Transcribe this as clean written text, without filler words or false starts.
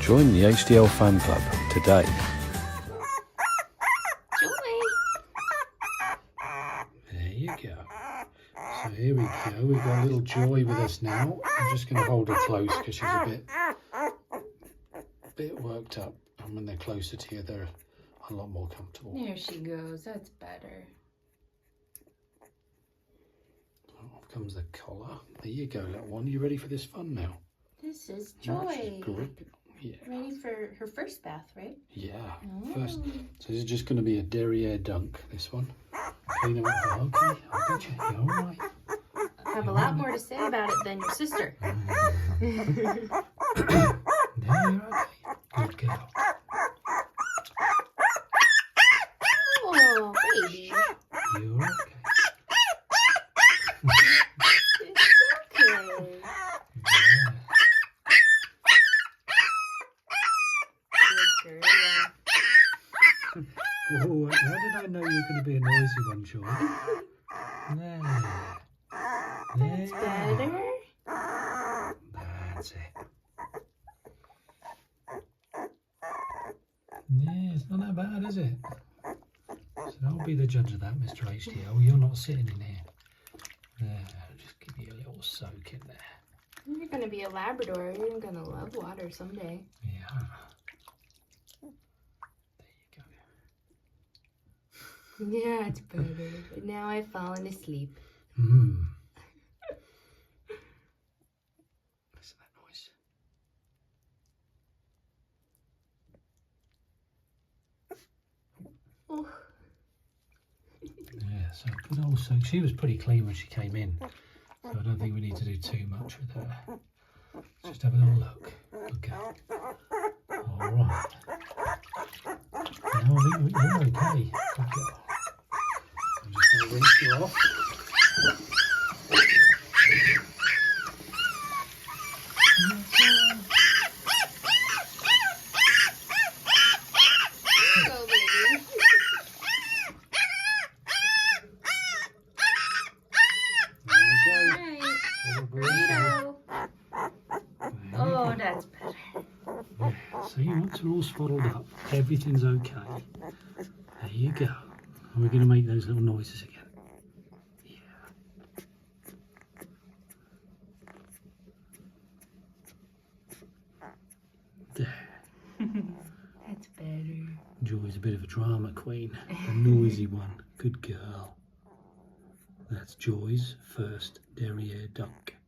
Join the HDL fan club today. There you go. So here we go. We've got little Joy with us now. I'm just going to hold her close because she's a bit worked up. And when they're closer to you, they're a lot more comfortable. There she goes. That's better. Oh, comes the collar. There you go, little one. You ready for this fun now? This is Joy. Yeah. Ready for her first bath, right? Yeah. Oh. First. So this is just going to be a derriere dunk, this one. Clean them up. Okay. I got you. You're all right. I have a lot more to say about it than your sister. There you're okay. Good girl. Oh, baby. You're okay. It's okay. Yeah. Good girl. Oh, how did I know you were going to be a noisy one, Joy? There. That's better. That's it. Yeah, it's not that bad, is it? So I'll be the judge of that, Mr. HDL. You're not sitting in here. There, just give you a little soak in there. You're going to be a Labrador. You're going to love water someday. Yeah. Yeah, it's better. But now I've fallen asleep. Mmm. Listen to that noise. Oh. Yeah, so good old soak. She was pretty clean when she came in. So I don't think we need to do too much with her. Just have a little look. Okay. Alright. Now I think you're okay. Good girl. I'm just going to rinse you off. Go, baby. There we go. Right. Little burrito. Oh, that's better. Yeah, so your nuts are all swaddled up. Everything's okay. There you go. And we're going to make those little noises again. Yeah. There. That's better. Joy's a bit of a drama queen. A noisy one. Good girl. That's Joy's first derriere dunk.